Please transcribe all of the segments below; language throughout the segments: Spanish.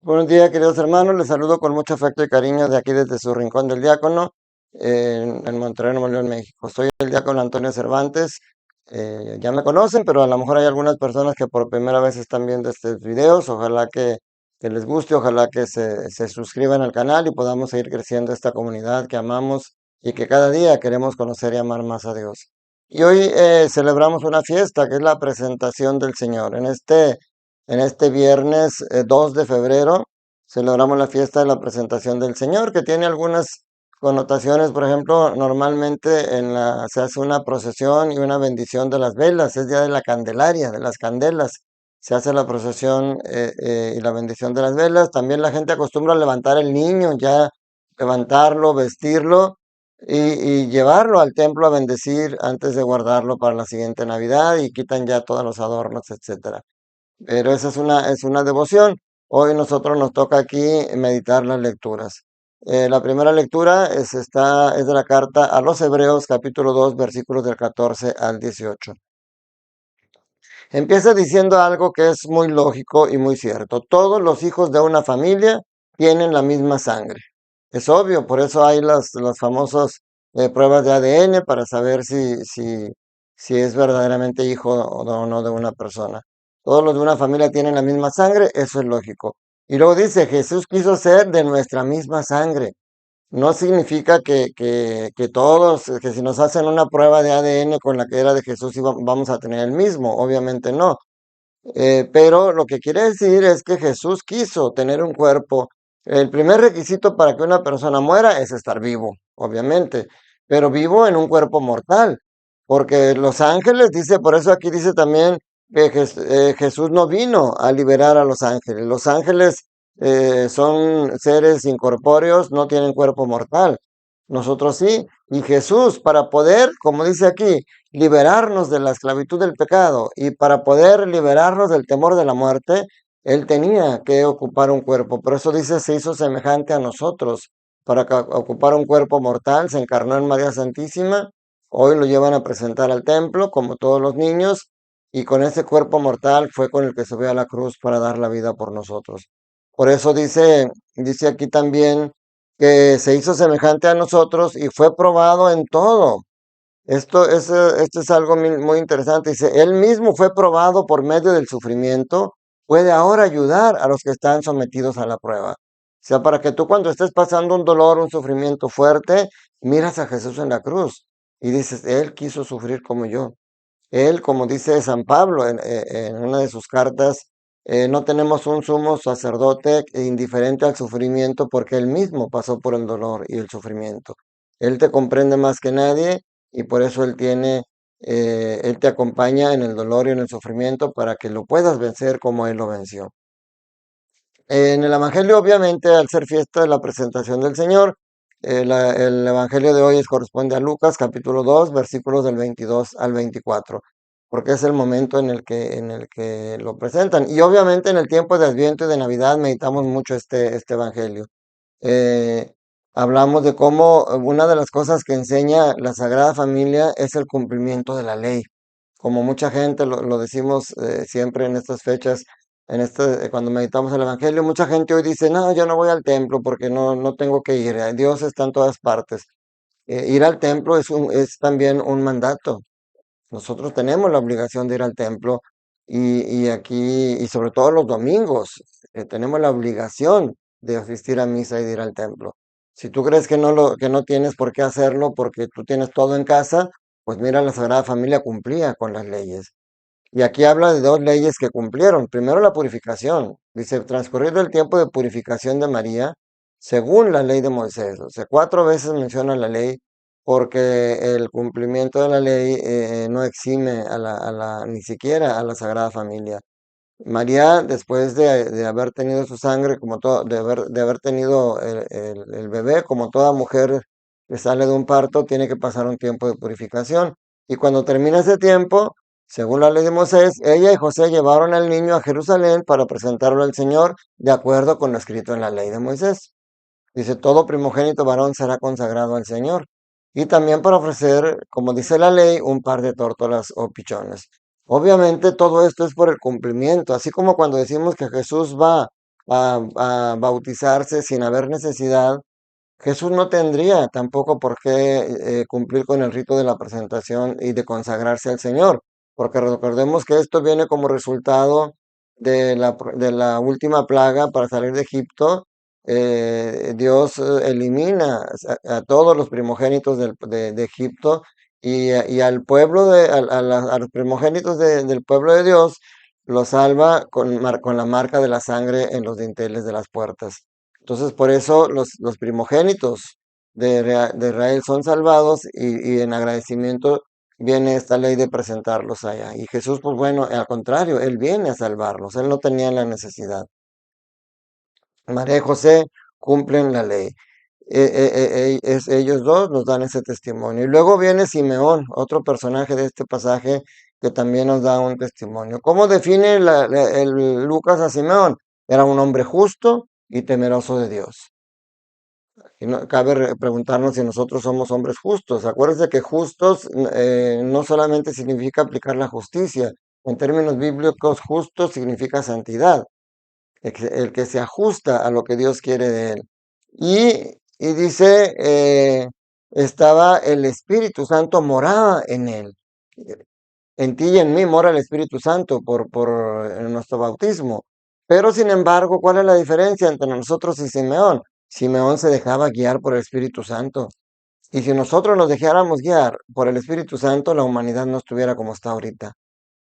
Buenos días, queridos hermanos. Les saludo con mucho afecto y cariño de aquí desde su rincón del diácono en Monterrey, Nuevo León, México. Soy el diácono Antonio Cervantes. Ya me conocen, pero a lo mejor hay algunas personas que por primera vez están viendo estos videos. Ojalá que les guste, ojalá que se suscriban al canal y podamos seguir creciendo esta comunidad que amamos y que cada día queremos conocer y amar más a Dios. Y hoy celebramos una fiesta que es la presentación del Señor. En este viernes 2 de febrero celebramos la fiesta de la presentación del Señor, que tiene algunas connotaciones. Por ejemplo, normalmente se hace una procesión y una bendición de las velas, es día de la Candelaria, de las candelas. Se hace la procesión y la bendición de las velas. También la gente acostumbra a levantar el niño, ya levantarlo, vestirlo y llevarlo al templo a bendecir antes de guardarlo para la siguiente Navidad y quitan ya todos los adornos, etcétera. Pero esa es una devoción. Hoy nosotros nos toca aquí meditar las lecturas. La primera lectura es de la carta a los Hebreos, capítulo 2, versículos del 14 al 18. Empieza diciendo algo que es muy lógico y muy cierto. Todos los hijos de una familia tienen la misma sangre. Es obvio, por eso hay las famosas pruebas de ADN para saber si es verdaderamente hijo o no de una persona. Todos los de una familia tienen la misma sangre, eso es lógico. Y luego dice, Jesús quiso ser de nuestra misma sangre. No significa que todos, que si nos hacen una prueba de ADN con la que era de Jesús vamos a tener el mismo, obviamente no. Pero lo que quiere decir es que Jesús quiso tener un cuerpo. El primer requisito para que una persona muera es estar vivo, obviamente, pero vivo en un cuerpo mortal, porque los ángeles, dice, por eso aquí dice también que Jesús no vino a liberar a los ángeles. Los ángeles son seres incorpóreos, no tienen cuerpo mortal. Nosotros sí, y Jesús, para poder, como dice aquí, liberarnos de la esclavitud del pecado y para poder liberarnos del temor de la muerte, él tenía que ocupar un cuerpo. Por eso dice, se hizo semejante a nosotros. Para ocupar un cuerpo mortal, se encarnó en María Santísima. Hoy lo llevan a presentar al templo, como todos los niños, y con ese cuerpo mortal fue con el que subió a la cruz para dar la vida por nosotros. Por eso dice aquí también que se hizo semejante a nosotros y fue probado en todo. Esto es algo muy interesante. Dice, él mismo fue probado por medio del sufrimiento, puede ahora ayudar a los que están sometidos a la prueba. O sea, para que tú cuando estés pasando un dolor, un sufrimiento fuerte, miras a Jesús en la cruz y dices, él quiso sufrir como yo. Él, como dice San Pablo en una de sus cartas, no tenemos un sumo sacerdote indiferente al sufrimiento porque él mismo pasó por el dolor y el sufrimiento. Él te comprende más que nadie y por eso él te acompaña en el dolor y en el sufrimiento para que lo puedas vencer como él lo venció. En el Evangelio, obviamente, al ser fiesta de la presentación del Señor, el Evangelio de hoy corresponde a Lucas capítulo 2, versículos del 22 al 24, porque es el momento en el que lo presentan. Y obviamente en el tiempo de Adviento y de Navidad meditamos mucho este Evangelio. Eh, Hablamos de cómo una de las cosas que enseña la Sagrada Familia es el cumplimiento de la ley. Como mucha gente lo decimos siempre en estas fechas, cuando meditamos el Evangelio, mucha gente hoy dice, no, yo no voy al templo porque no tengo que ir, Dios está en todas partes. Ir al templo es también un mandato. Nosotros tenemos la obligación de ir al templo y aquí, y sobre todo los domingos, tenemos la obligación de asistir a misa y de ir al templo. Si tú crees que no tienes por qué hacerlo porque tú tienes todo en casa, pues mira, la Sagrada Familia cumplía con las leyes. Y aquí habla de dos leyes que cumplieron. Primero la purificación. Dice, transcurrido el tiempo de purificación de María, según la ley de Moisés. O sea, 4 veces menciona la ley porque el cumplimiento de la ley no exime ni siquiera a la Sagrada Familia. María, después de haber tenido su sangre, de haber tenido el bebé, como toda mujer que sale de un parto, tiene que pasar un tiempo de purificación. Y cuando termina ese tiempo, según la ley de Moisés, ella y José llevaron al niño a Jerusalén para presentarlo al Señor, de acuerdo con lo escrito en la ley de Moisés. Dice, todo primogénito varón será consagrado al Señor. Y también para ofrecer, como dice la ley, un par de tórtolas o pichones. Obviamente todo esto es por el cumplimiento, así como cuando decimos que Jesús va a bautizarse sin haber necesidad, Jesús no tendría tampoco por qué cumplir con el rito de la presentación y de consagrarse al Señor, porque recordemos que esto viene como resultado de la última plaga para salir de Egipto. Dios elimina a todos los primogénitos de Egipto y al pueblo a los primogénitos del pueblo de Dios los salva con la marca de la sangre en los dinteles de las puertas. Entonces, por eso los primogénitos de Israel son salvados y en agradecimiento viene esta ley de presentarlos allá. Y Jesús, pues bueno, al contrario, Él viene a salvarlos, Él no tenía la necesidad. María y José cumplen la ley. Ellos dos nos dan ese testimonio. Y luego viene Simeón, otro personaje de este pasaje que también nos da un testimonio. ¿Cómo define el Lucas a Simeón? Era un hombre justo y temeroso de Dios. Y no, cabe preguntarnos si nosotros somos hombres justos. Acuérdense que justos no solamente significa aplicar la justicia. En términos bíblicos, justo significa santidad, el que se ajusta a lo que Dios quiere de él. Y dice, estaba el Espíritu Santo, moraba en él. En ti y en mí mora el Espíritu Santo por nuestro bautismo. Pero sin embargo, ¿cuál es la diferencia entre nosotros y Simeón? Simeón se dejaba guiar por el Espíritu Santo. Y si nosotros nos dejáramos guiar por el Espíritu Santo, la humanidad no estuviera como está ahorita.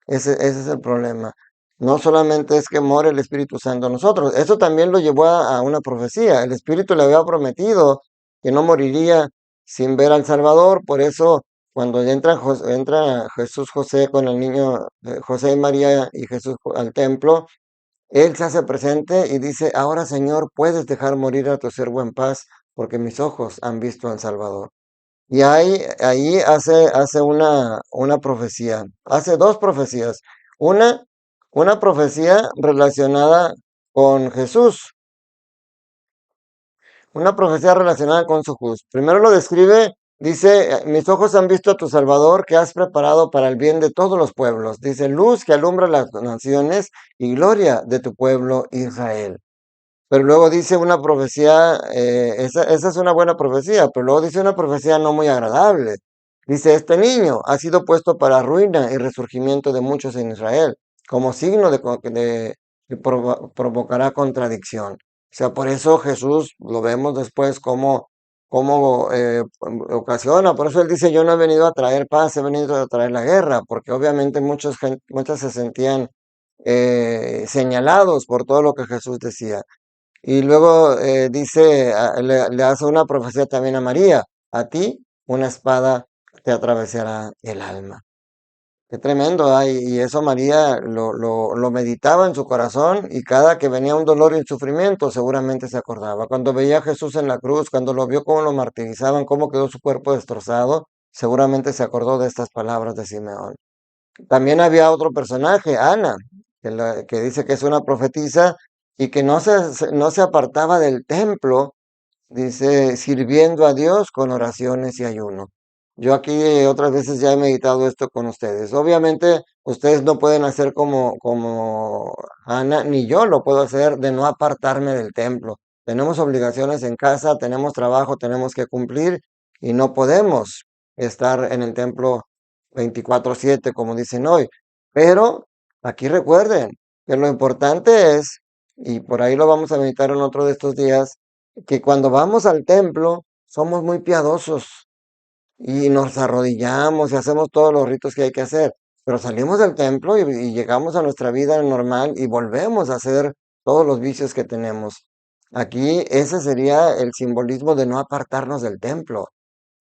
Ese es el problema. No solamente es que more el Espíritu Santo en nosotros, eso también lo llevó a una profecía. El Espíritu le había prometido que no moriría sin ver al Salvador, por eso cuando entra Jesús José con el niño José y María y Jesús al templo, él se hace presente y dice, ahora Señor, puedes dejar morir a tu siervo en paz, porque mis ojos han visto al Salvador. Y ahí hace una profecía, hace dos profecías. Una, una profecía relacionada con Jesús, una profecía relacionada con Jesús. Primero lo describe, dice, mis ojos han visto a tu Salvador que has preparado para el bien de todos los pueblos. Dice, luz que alumbra las naciones y gloria de tu pueblo Israel. Pero luego dice una profecía, esa es una buena profecía, pero luego dice una profecía no muy agradable. Dice, este niño ha sido puesto para ruina y resurgimiento de muchos en Israel, como signo que provocará contradicción. O sea, por eso Jesús lo vemos después como ocasiona. Por eso él dice, yo no he venido a traer paz, he venido a traer la guerra, porque obviamente muchos se sentían señalados por todo lo que Jesús decía. Y luego dice, le hace una profecía también a María, a ti una espada te atravesará el alma. Qué tremendo, ay, y eso María lo meditaba en su corazón y cada que venía un dolor y un sufrimiento seguramente se acordaba. Cuando veía a Jesús en la cruz, cuando lo vio cómo lo martirizaban, cómo quedó su cuerpo destrozado, seguramente se acordó de estas palabras de Simeón. También había otro personaje, Ana, que dice que es una profetisa y que no se apartaba del templo, dice, sirviendo a Dios con oraciones y ayuno. Yo aquí otras veces ya he meditado esto con ustedes. Obviamente, ustedes no pueden hacer como Ana, ni yo lo puedo hacer de no apartarme del templo. Tenemos obligaciones en casa, tenemos trabajo, tenemos que cumplir y no podemos estar en el templo 24/7 como dicen hoy. Pero aquí recuerden que lo importante es, y por ahí lo vamos a meditar en otro de estos días, que cuando vamos al templo somos muy piadosos y nos arrodillamos y hacemos todos los ritos que hay que hacer, pero salimos del templo y llegamos a nuestra vida normal y volvemos a hacer todos los vicios que tenemos. Aquí ese sería el simbolismo de no apartarnos del templo,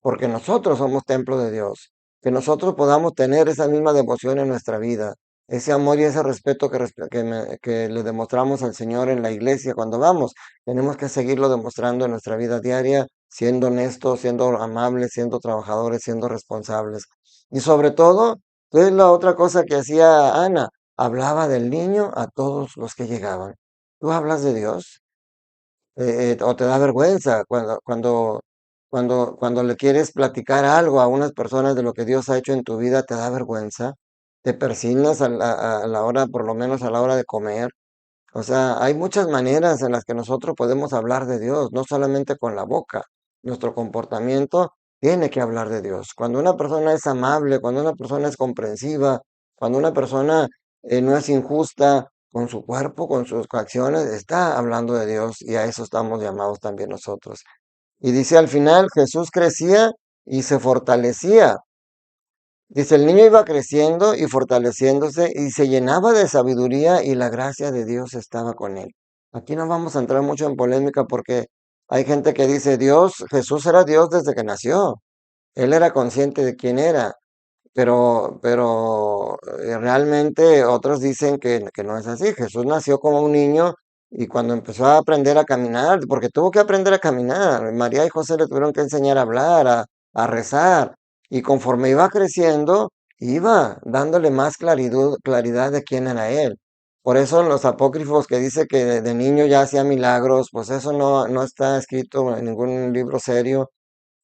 porque nosotros somos templo de Dios, que nosotros podamos tener esa misma devoción en nuestra vida, ese amor y ese respeto que le demostramos al Señor en la iglesia cuando vamos. Tenemos que seguirlo demostrando en nuestra vida diaria, siendo honestos, siendo amables, siendo trabajadores, siendo responsables. Y sobre todo, ¿qué es la otra cosa que hacía Ana? Hablaba del niño a todos los que llegaban. ¿Tú hablas de Dios? O te da vergüenza cuando le quieres platicar algo a unas personas de lo que Dios ha hecho en tu vida, te da vergüenza, te persignas a la hora, por lo menos a la hora de comer. O sea, hay muchas maneras en las que nosotros podemos hablar de Dios, no solamente con la boca. Nuestro comportamiento tiene que hablar de Dios. Cuando una persona es amable, cuando una persona es comprensiva, cuando una persona no es injusta con su cuerpo, con sus acciones, está hablando de Dios y a eso estamos llamados también nosotros. Y dice al final, Jesús crecía y se fortalecía. Dice, el niño iba creciendo y fortaleciéndose y se llenaba de sabiduría y la gracia de Dios estaba con él. Aquí no vamos a entrar mucho en polémica porque hay gente que dice, Dios, Jesús era Dios desde que nació. Él era consciente de quién era. Pero realmente otros dicen que no es así. Jesús nació como un niño y cuando empezó a aprender a caminar, porque tuvo que aprender a caminar, María y José le tuvieron que enseñar a hablar, a rezar, y conforme iba creciendo, iba dándole más claridad de quién era él. Por eso en los apócrifos que dice que de niño ya hacía milagros, pues eso no está escrito en ningún libro serio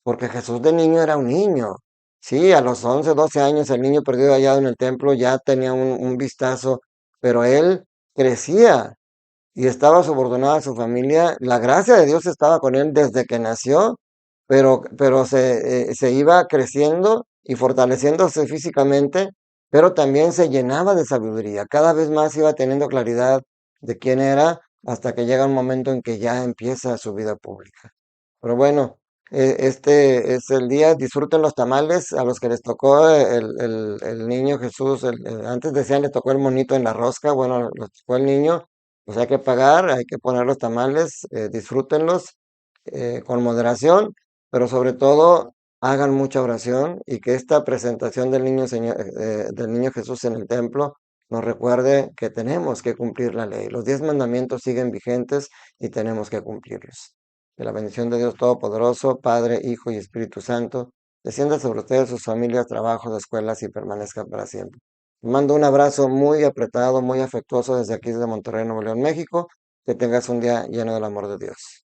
porque Jesús de niño era un niño. Sí, a los 11, 12 años el niño perdido hallado en el templo ya tenía un vistazo, pero él crecía y estaba subordinado a su familia. La gracia de Dios estaba con él desde que nació, pero se iba creciendo y fortaleciéndose físicamente, pero también se llenaba de sabiduría. Cada vez más iba teniendo claridad de quién era hasta que llega un momento en que ya empieza su vida pública. Pero bueno, este es el día, disfruten los tamales a los que les tocó el niño Jesús, antes decían le tocó el monito en la rosca, bueno, les tocó el niño, pues hay que pagar, hay que poner los tamales, disfrútenlos con moderación, pero sobre todo hagan mucha oración y que esta presentación del niño, del niño Jesús en el templo nos recuerde que tenemos que cumplir la ley. Los 10 mandamientos siguen vigentes y tenemos que cumplirlos. Que la bendición de Dios Todopoderoso, Padre, Hijo y Espíritu Santo, descienda sobre ustedes, sus familias, trabajos, escuelas y permanezca para siempre. Les mando un abrazo muy apretado, muy afectuoso desde aquí, desde Monterrey, Nuevo León, México. Que tengas un día lleno del amor de Dios.